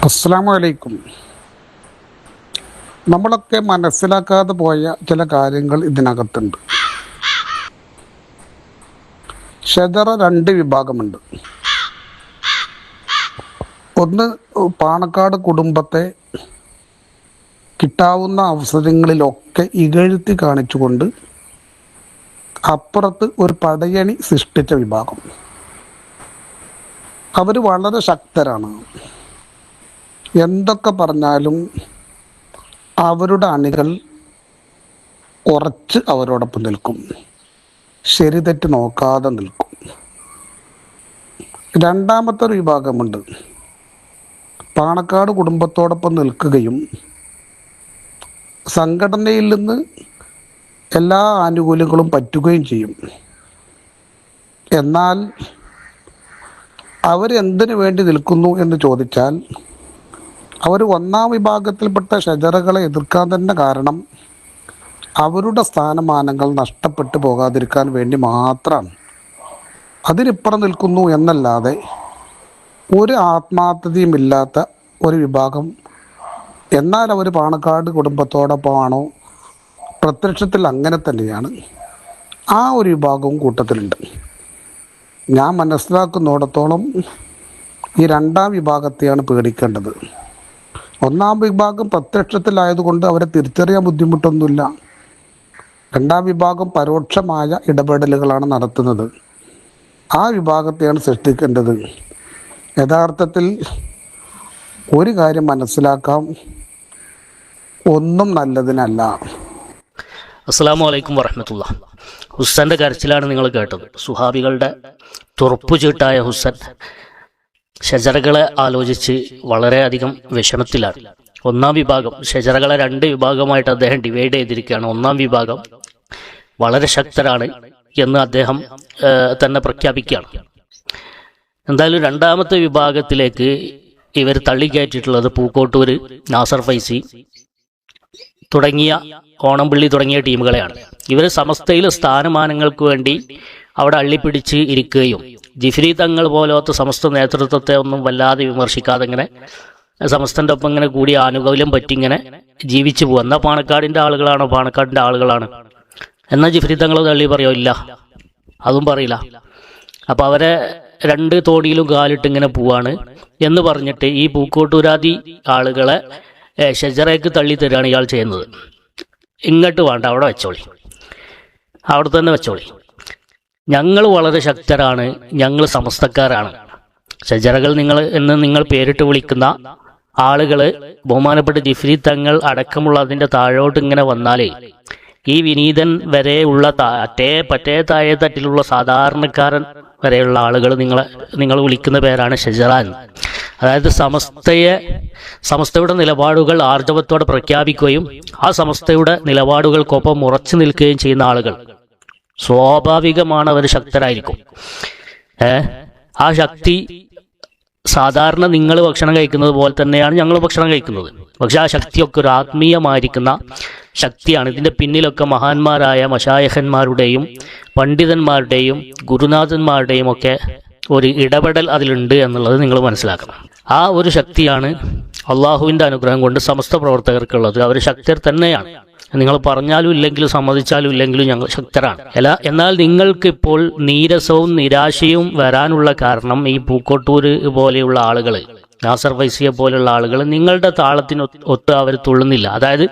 അസ്സലാമു അലൈക്കും. നമ്മളൊക്കെ മനസ്സിലാക്കാതെ പോയ ചില കാര്യങ്ങൾ ഇതിനകത്തുണ്ട്. ഷജറ രണ്ട് വിഭാഗമുണ്ട്. ഒന്ന്, പാണക്കാട് കുടുംബത്തെ കിട്ടാവുന്ന അവസരങ്ങളിലൊക്കെ ഇകഴ്ത്തി കാണിച്ചുകൊണ്ട് അപ്പുറത്ത് ഒരു പടയണി സൃഷ്ടിച്ച വിഭാഗം. അവർ വളരെ ശക്തരാണ്. എന്തൊക്കെ പറഞ്ഞാലും അവരുടെ അണികൾ ഉറച്ച് അവരോടൊപ്പം നിൽക്കും, ശരി തെറ്റ് നോക്കാതെ നിൽക്കും. രണ്ടാമത്തെ ഒരു വിഭാഗമുണ്ട്, പാണക്കാട് കുടുംബത്തോടൊപ്പം നിൽക്കുകയും സംഘടനയിൽ നിന്ന് എല്ലാ ആനുകൂല്യങ്ങളും പറ്റുകയും ചെയ്യും. എന്നാൽ അവരെന്തിനു വേണ്ടി നിൽക്കുന്നു എന്ന് ചോദിച്ചാൽ, അവർ ഒന്നാം വിഭാഗത്തിൽപ്പെട്ട ഷജറകളെ എതിർക്കാൻ തന്നെ കാരണം അവരുടെ സ്ഥാനമാനങ്ങൾ നഷ്ടപ്പെട്ടു പോകാതിരിക്കാൻ വേണ്ടി മാത്രമാണ്. അതിനിപ്പുറം നിൽക്കുന്നു എന്നല്ലാതെ ഒരു ആത്മാർത്ഥതയുമില്ലാത്ത ഒരു വിഭാഗം. എന്നാൽ അവർ പാണക്കാട് കുടുംബത്തോടൊപ്പമാണോ? പ്രത്യക്ഷത്തിൽ അങ്ങനെ തന്നെയാണ്. ആ ഒരു വിഭാഗവും കൂട്ടത്തിലുണ്ട്. ഞാൻ മനസ്സിലാക്കുന്നിടത്തോളം ഈ രണ്ടാം വിഭാഗത്തെയാണ് പേടിക്കേണ്ടത്. ഒന്നാം വിഭാഗം പ്രത്യക്ഷത്തിലായതുകൊണ്ട് അവരെ തിരിച്ചറിയാൻ ബുദ്ധിമുട്ടൊന്നുമില്ല. രണ്ടാം വിഭാഗം പരോക്ഷമായ ഇടപെടലുകളാണ് നടത്തുന്നത്. ആ വിഭാഗത്തെയാണ് സൃഷ്ടിക്കേണ്ടത്. യഥാർത്ഥത്തിൽ ഒരു കാര്യം മനസ്സിലാക്കാം, ഒന്നും നല്ലതിനല്ല. അസ്സലാമു അലൈക്കും വറഹ്മത്തുള്ളാഹി. ഹുസ്സന്റെ കരച്ചിലാണ് നിങ്ങൾ കേട്ടത്. സുഹാബികളുടെ തുറപ്പുചീട്ടായ ഹുസ്സൻ ഷജറകളെ ആലോചിച്ച് വളരെയധികം വിഷമത്തിലാണ്. ഒന്നാം വിഭാഗം, ഷജറകളെ രണ്ട് വിഭാഗമായിട്ട് അദ്ദേഹം ഡിവൈഡ് ചെയ്തിരിക്കുകയാണ്. ഒന്നാം വിഭാഗം വളരെ ശക്തരാണ് എന്ന് അദ്ദേഹം തന്നെ പ്രഖ്യാപിക്കുകയാണ്. എന്തായാലും രണ്ടാമത്തെ വിഭാഗത്തിലേക്ക് ഇവർ തള്ളിക്കയറ്റിയിട്ടുള്ളത് പൂക്കോട്ടൂർ, നാസർ ഫൈസി തുടങ്ങിയ ഓണംപള്ളി തുടങ്ങിയ ടീമുകളെയാണ്. ഇവർ സമസ്തയിൽ സ്ഥാനമാനങ്ങൾക്ക് വേണ്ടി അവിടെ അള്ളിപ്പിടിച്ച് ഇരിക്കുകയും ജിഫ്രി തങ്ങൾ പോലത്തെ സമസ്ത നേതൃത്വത്തെ ഒന്നും വല്ലാതെ വിമർശിക്കാതെ ഇങ്ങനെ സമസ്തൻ്റെ ഒപ്പം ഇങ്ങനെ കൂടി ആനുകൂല്യം പറ്റി ഇങ്ങനെ ജീവിച്ചു പോകും. എന്നാൽ പാണക്കാടിൻ്റെ ആളുകളാണോ? പാണക്കാടിൻ്റെ ആളുകളാണ്. എന്നാൽ ജിഫ്രി തങ്ങൾ തള്ളി പറയോ? ഇല്ല, അതും പറയില്ല. അപ്പം അവരെ രണ്ട് തോടിയിലും കാലിട്ട് ഇങ്ങനെ പോവാണ് എന്ന് പറഞ്ഞിട്ട് ഈ പൂക്കോട്ടൂരാദി ആളുകളെ ഷജറയ്ക്ക് തള്ളി തരികയാണ് ഇയാൾ ചെയ്യുന്നത്. ഇങ്ങോട്ട് വേണ്ട, അവിടെ വെച്ചോളി, അവിടെ തന്നെ വെച്ചോളി. ഞങ്ങൾ വളരെ ശക്തരാണ്, ഞങ്ങൾ സമസ്തക്കാരാണ്. ഷജറകൾ നിങ്ങൾ പേരിട്ട് വിളിക്കുന്ന ആളുകൾ ബഹുമാനപ്പെട്ട ജിഫ്രി തങ്ങൾ അടക്കമുള്ള അതിൻ്റെ താഴോട്ട് ഇങ്ങനെ വന്നാലേ ഈ വിനീതൻ വരെയുള്ള പറ്റേ താഴെ തട്ടിലുള്ള സാധാരണക്കാരൻ വരെയുള്ള ആളുകൾ നിങ്ങൾ വിളിക്കുന്ന പേരാണ് ഷജറ എന്ന്. അതായത് സമസ്തയുടെ നിലപാടുകൾ ആർജവത്തോടെ പ്രഖ്യാപിക്കുകയും ആ സമസ്തയുടെ നിലപാടുകൾക്കൊപ്പം ഉറച്ചു നിൽക്കുകയും ചെയ്യുന്ന ആളുകൾ സ്വാഭാവികമാണ്, അവർ ശക്തരായിരിക്കും. ആ ശക്തി സാധാരണ നിങ്ങൾ ഭക്ഷണം കഴിക്കുന്നത് പോലെ തന്നെയാണ് ഞങ്ങൾ ഭക്ഷണം കഴിക്കുന്നത്. പക്ഷെ ആ ശക്തിയൊക്കെ ഒരു ആത്മീയമായിരിക്കുന്ന ശക്തിയാണ്. ഇതിൻ്റെ പിന്നിലൊക്കെ മഹാന്മാരായ മശായഖന്മാരുടെയും പണ്ഡിതന്മാരുടെയും ഗുരുനാഥന്മാരുടെയും ഒക്കെ ഒരു ഇടപെടൽ അതിലുണ്ട് എന്നുള്ളത് നിങ്ങൾ മനസ്സിലാക്കണം. ആ ഒരു ശക്തിയാണ് അള്ളാഹുവിൻ്റെ അനുഗ്രഹം കൊണ്ട് സമസ്ത പ്രവർത്തകർക്കുള്ളത്. അവർ ശക്തർ തന്നെയാണ്. നിങ്ങൾ പറഞ്ഞാലും ഇല്ലെങ്കിലും സമ്മതിച്ചാലും ഇല്ലെങ്കിലും ഞങ്ങൾ ശക്തരാണ്. എന്നാൽ നിങ്ങൾക്കിപ്പോൾ നീരസവും നിരാശയും വരാനുള്ള കാരണം ഈ പൂക്കോട്ടൂർ പോലെയുള്ള ആളുകൾ, നാസർ ഫൈസിയെ പോലെയുള്ള ആളുകൾ നിങ്ങളുടെ താളത്തിന് ഒത്ത് അവർ തുള്ളുന്നില്ല. അതായത്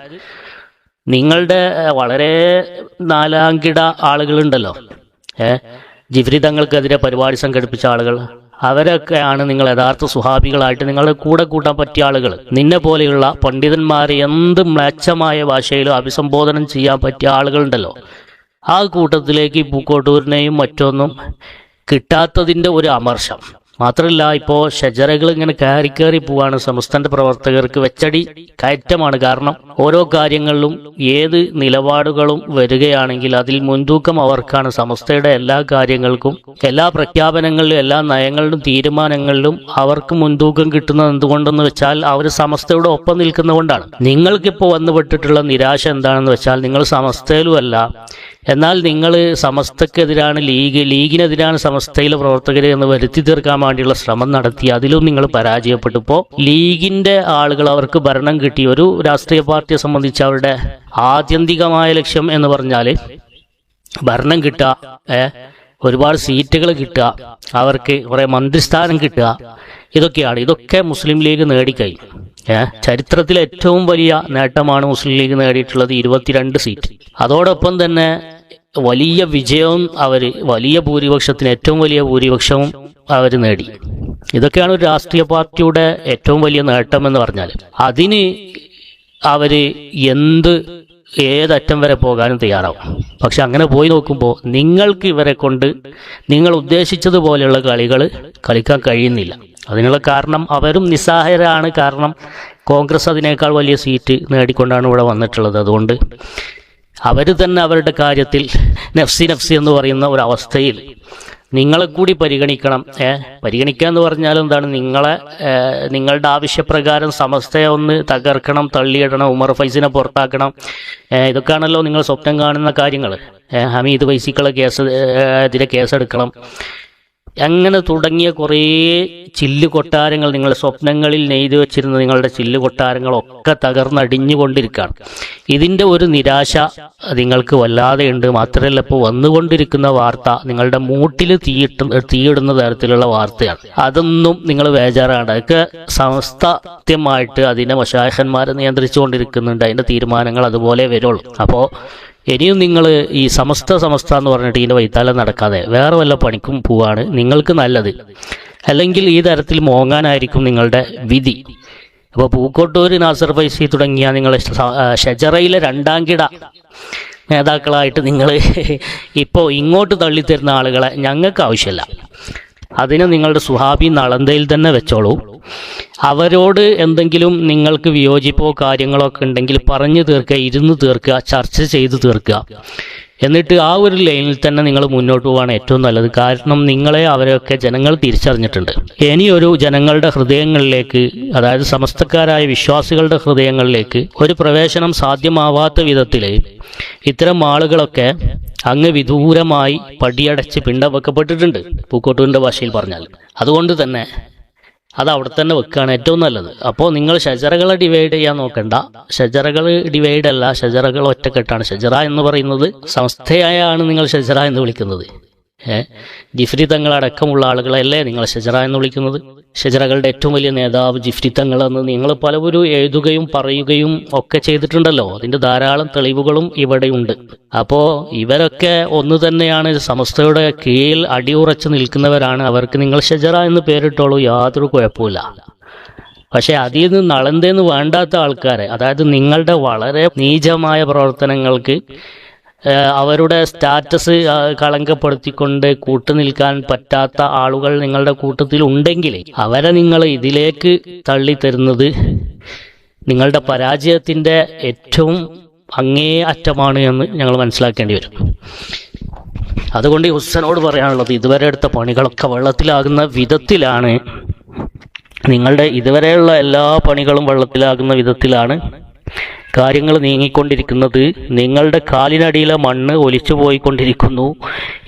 നിങ്ങളുടെ വളരെ നാലാംകിട ആളുകളുണ്ടല്ലോ, ജിഫ്രി തങ്ങൾക്കെതിരെ പരിപാടി സംഘടിപ്പിച്ച ആളുകൾ, അവരൊക്കെയാണ് നിങ്ങൾ യഥാർത്ഥ സുഹാബികളായിട്ട് നിങ്ങളുടെ കൂടെ കൂട്ടാൻ പറ്റിയ ആളുകൾ. നിന്നെ പോലെയുള്ള പണ്ഡിതന്മാരെ എന്ത് മ്ലേച്ഛമായ ഭാഷയിലും അഭിസംബോധനം ചെയ്യാൻ പറ്റിയ ആളുകളുണ്ടല്ലോ, ആ കൂട്ടത്തിലേക്ക് ഈ പൂക്കോട്ടൂരിനെയും മറ്റൊന്നും കിട്ടാത്തതിൻ്റെ ഒരു അമർഷം മാത്രമല്ല. ഇപ്പോൾ ഷജറകൾ ഇങ്ങനെ കയറി പോവാണ്. സമസ്തന്റെ പ്രവർത്തകർക്ക് വെച്ചടി കയറ്റമാണ്. കാരണം ഓരോ കാര്യങ്ങളിലും ഏത് നിലപാടുകളും വരികയാണെങ്കിൽ അതിൽ മുൻതൂക്കം അവർക്കാണ്. സമസ്തയുടെ എല്ലാ കാര്യങ്ങൾക്കും, എല്ലാ പ്രഖ്യാപനങ്ങളിലും, എല്ലാ നയങ്ങളിലും, തീരുമാനങ്ങളിലും അവർക്ക് മുൻതൂക്കം കിട്ടുന്നത് എന്തുകൊണ്ടെന്ന് വെച്ചാൽ അവർ സമസ്തയുടെ ഒപ്പം നിൽക്കുന്നതുകൊണ്ടാണ്. നിങ്ങൾക്കിപ്പോൾ വന്നുപെട്ടിട്ടുള്ള നിരാശ എന്താണെന്ന് വെച്ചാൽ നിങ്ങൾ സമസ്തയിലുമല്ല, എന്നാൽ നിങ്ങൾ സമസ്തക്കെതിരാണ് ലീഗിനെതിരാണ് സമസ്തയിലെ പ്രവർത്തകർ എന്ന് വരുത്തി തീർക്കാൻ വേണ്ടിയുള്ള ശ്രമം നടത്തി. അതിലും നിങ്ങൾ പരാജയപ്പെട്ടപ്പോൾ ലീഗിൻ്റെ ആളുകൾ അവർക്ക് ഭരണം കിട്ടി. ഒരു രാഷ്ട്രീയ പാർട്ടിയെ സംബന്ധിച്ച് അവരുടെ ആത്യന്തികമായ ലക്ഷ്യം എന്ന് പറഞ്ഞാൽ ഭരണം കിട്ടുക, ഒരുപാട് സീറ്റുകൾ കിട്ടുക, അവർക്ക് കുറേ മന്ത്രിസ്ഥാനം കിട്ടുക, ഇതൊക്കെയാണ്. ഇതൊക്കെ മുസ്ലിം ലീഗ് നേടിക്കഴിഞ്ഞു. ചരിത്രത്തിലെ ഏറ്റവും വലിയ നേട്ടമാണ് മുസ്ലിം ലീഗ് നേടിയിട്ടുള്ളത്, 22 സീറ്റ്. അതോടൊപ്പം തന്നെ വലിയ വിജയവും വലിയ ഭൂരിപക്ഷത്തിന് ഏറ്റവും വലിയ ഭൂരിപക്ഷവും അവർ നേടി. ഇതൊക്കെയാണ് ഒരു രാഷ്ട്രീയ പാർട്ടിയുടെ ഏറ്റവും വലിയ നേട്ടം എന്ന് പറഞ്ഞാൽ. അതിന് അവർ ഏതറ്റം വരെ പോകാനും തയ്യാറാവും. പക്ഷെ അങ്ങനെ പോയി നോക്കുമ്പോൾ നിങ്ങൾക്ക് ഇവരെ കൊണ്ട് നിങ്ങൾ ഉദ്ദേശിച്ചതുപോലെയുള്ള കളികൾ കളിക്കാൻ കഴിയുന്നില്ല. അതിനുള്ള കാരണം അവരും നിസ്സഹായരാണ്. കാരണം കോൺഗ്രസ് അതിനേക്കാൾ വലിയ സീറ്റ് നേടിക്കൊണ്ടാണ് ഇവിടെ വന്നിട്ടുള്ളത്. അതുകൊണ്ട് അവർ തന്നെ അവരുടെ കാര്യത്തിൽ നഫ്സി എന്ന് പറയുന്ന ഒരവസ്ഥയിൽ നിങ്ങളെ കൂടി പരിഗണിക്കണം. പരിഗണിക്കുക എന്ന് പറഞ്ഞാൽ എന്താണ്? നിങ്ങളുടെ ആവശ്യപ്രകാരം സമസ്തയെ ഒന്ന് തകർക്കണം, തള്ളിയിടണം, ഉമർ ഫൈസിനെ പുറത്താക്കണം, ഇതൊക്കെയാണല്ലോ നിങ്ങൾ സ്വപ്നം കാണുന്ന കാര്യങ്ങൾ. ഹമീദ് ഫൈസിക്കുള്ള എതിരെ കേസെടുക്കണം, അങ്ങനെ തുടങ്ങിയ കുറേ ചില്ലുകൊട്ടാരങ്ങൾ, നിങ്ങൾ സ്വപ്നങ്ങളിൽ നെയ്തു വെച്ചിരുന്ന നിങ്ങളുടെ ചില്ലുകൊട്ടാരങ്ങളൊക്കെ തകർന്നടിഞ്ഞുകൊണ്ടിരിക്കുകയാണ്. ഇതിൻ്റെ ഒരു നിരാശ നിങ്ങൾക്ക് വല്ലാതെയുണ്ട്. മാത്രമല്ല, ഇപ്പോൾ വന്നുകൊണ്ടിരിക്കുന്ന വാർത്ത നിങ്ങളുടെ മൂട്ടിൽ തീയിടുന്ന തരത്തിലുള്ള വാർത്തയാണ്. അതൊന്നും നിങ്ങൾ ബേജാറാണ്. അതൊക്കെ സമസ്തമായിട്ട് അതിനെ മശായിഖന്മാരെ നിയന്ത്രിച്ചുകൊണ്ടിരിക്കുന്നുണ്ട്. അതിൻ്റെ തീരുമാനങ്ങൾ അതുപോലെ വരുള്ളൂ. അപ്പോൾ ഇനിയും നിങ്ങൾ ഈ സമസ്ത എന്ന് പറഞ്ഞിട്ട് ഇതിൻ്റെ വൈത്താലം നടക്കാതെ വേറെ വല്ല പണിക്കും പോവാണ് നിങ്ങൾക്ക് നല്ലത്. അല്ലെങ്കിൽ ഈ തരത്തിൽ മോങ്ങാനായിരിക്കും നിങ്ങളുടെ വിധി. അപ്പോൾ പൂക്കോട്ടൂർ നാസർ ഫൈസി തുടങ്ങിയ നിങ്ങൾ ഷജറയിലെ 2ാം കിട നേതാക്കളായിട്ട് നിങ്ങൾ ഇപ്പോൾ ഇങ്ങോട്ട് തള്ളിത്തരുന്ന ആളുകളെ ഞങ്ങൾക്ക് ആവശ്യമില്ല. അതിനെ നിങ്ങളുടെ സുഹാബി നളന്തയിൽ തന്നെ വെച്ചോളൂ. അവരോട് എന്തെങ്കിലും നിങ്ങൾക്ക് വിയോജിപ്പോ കാര്യങ്ങളോ ഒക്കെ ഉണ്ടെങ്കിൽ പറഞ്ഞു തീർക്കുക, ഇരുന്ന് തീർക്കുക, ചർച്ച ചെയ്ത് തീർക്കുക. എന്നിട്ട് ആ ഒരു ലൈനിൽ തന്നെ നിങ്ങൾ മുന്നോട്ട് പോവാണ് ഏറ്റവും നല്ലത്. കാരണം നിങ്ങളെ അവരൊക്കെ ജനങ്ങൾ തിരിച്ചറിഞ്ഞിട്ടുണ്ട്. ഇനിയൊരു ജനങ്ങളുടെ ഹൃദയങ്ങളിലേക്ക്, അതായത് സമസ്തക്കാരായ വിശ്വാസികളുടെ ഹൃദയങ്ങളിലേക്ക് ഒരു പ്രവേശനം സാധ്യമാവാത്ത വിധത്തിൽ ഇത്തരം ആളുകളൊക്കെ അങ്ങ് വിദൂരമായി പടിയടച്ച് പിണ്ടം വെക്കപ്പെട്ടിട്ടുണ്ട്, പൂക്കോട്ടൂരിൻ്റെ ഭാഷയിൽ പറഞ്ഞാൽ. അതുകൊണ്ട് തന്നെ അത് അവിടെ തന്നെ വെക്കുകയാണ് ഏറ്റവും നല്ലത്. അപ്പോൾ നിങ്ങൾ ഷജറകളെ ഡിവൈഡ് ചെയ്യാൻ നോക്കണ്ട. ഷജറകൾ ഡിവൈഡ് അല്ല, ഷജറകൾ ഒറ്റക്കെട്ടാണ്. ഷജറ എന്ന് പറയുന്നത് സംസ്ഥയായാണ് നിങ്ങൾ ഷജറ എന്ന് വിളിക്കുന്നത്. ജിഫ്രി തങ്ങളടക്കമുള്ള ആളുകളല്ലേ നിങ്ങൾ ഷജറ എന്ന് വിളിക്കുന്നത്. ഷജറകളുടെ ഏറ്റവും വലിയ നേതാവ് ജിഫ്രി തങ്ങളെന്ന് നിങ്ങൾ പലവരും എഴുതുകയും പറയുകയും ഒക്കെ ചെയ്തിട്ടുണ്ടല്ലോ. അതിൻ്റെ ധാരാളം തെളിവുകളും ഇവിടെയുണ്ട്. അപ്പോൾ ഇവരൊക്കെ ഒന്ന് തന്നെയാണ്, സമസ്തയുടെ കീഴിൽ അടിയുറച്ച് നിൽക്കുന്നവരാണ്. അവർക്ക് നിങ്ങൾ ഷജറ എന്ന് പേരിട്ടോളൂ, യാതൊരു കുഴപ്പമില്ല. പക്ഷെ അതിൽ നിന്ന് നളന്തേന്ന് വേണ്ടാത്ത ആൾക്കാരെ, അതായത് നിങ്ങളുടെ വളരെ നീചമായ പ്രവർത്തനങ്ങൾക്ക് അവരുടെ സ്റ്റാറ്റസ് കളങ്കപ്പെടുത്തിക്കൊണ്ട് കൂട്ടുനിൽക്കാൻ പറ്റാത്ത ആളുകൾ നിങ്ങളുടെ കൂട്ടത്തിൽ ഉണ്ടെങ്കിൽ അവരെ നിങ്ങൾ ഇതിലേക്ക് തള്ളിത്തരുന്നത് നിങ്ങളുടെ പരാജയത്തിൻ്റെ ഏറ്റവും അങ്ങേ അറ്റമാണ് എന്ന് ഞങ്ങൾ മനസ്സിലാക്കേണ്ടി വരും. അതുകൊണ്ട് ഈ ഹുസ്സനോട് പറയാനുള്ളത്, ഇതുവരെ എടുത്ത പണികളൊക്കെ വെള്ളത്തിലാകുന്ന വിധത്തിലാണ്, നിങ്ങളുടെ ഇതുവരെയുള്ള എല്ലാ പണികളും വെള്ളത്തിലാകുന്ന വിധത്തിലാണ് കാര്യങ്ങൾ നീങ്ങിക്കൊണ്ടിരിക്കുന്നത്. നിങ്ങളുടെ കാലിനടിയിലെ മണ്ണ് ഒലിച്ചു പോയിക്കൊണ്ടിരിക്കുന്നു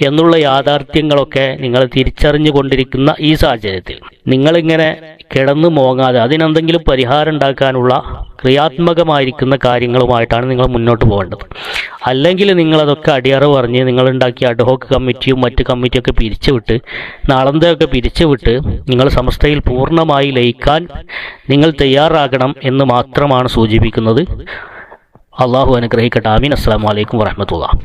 എന്നുള്ള യാഥാർത്ഥ്യങ്ങളൊക്കെ നിങ്ങൾ തിരിച്ചറിഞ്ഞു കൊണ്ടിരിക്കുന്ന ഈ സാഹചര്യത്തിൽ നിങ്ങളിങ്ങനെ കിടന്നു മോങ്ങാതെ അതിനെന്തെങ്കിലും പരിഹാരം ഉണ്ടാക്കാനുള്ള ക്രിയാത്മകമായിരിക്കുന്ന കാര്യങ്ങളുമായിട്ടാണ് നിങ്ങൾ മുന്നോട്ട് പോകേണ്ടത്. അല്ലെങ്കിൽ നിങ്ങളതൊക്കെ അടിയറ പറഞ്ഞ് നിങ്ങളുണ്ടാക്കിയ അഡ്ഹോക്ക് കമ്മിറ്റിയും മറ്റ് കമ്മിറ്റിയൊക്കെ പിരിച്ചുവിട്ട്, നാളന്തയൊക്കെ പിരിച്ചുവിട്ട് നിങ്ങൾ സമസ്തയിൽ പൂർണ്ണമായി ലയിക്കാൻ നിങ്ങൾ തയ്യാറാകണം എന്ന് മാത്രമാണ് സൂചിപ്പിക്കുന്നത്. അള്ളാഹു അനുഗ്രഹിക്കട്ടെ. ആമീൻ. അസ്സലാമു അലൈക്കും വറഹ്മത്തുള്ളാഹി.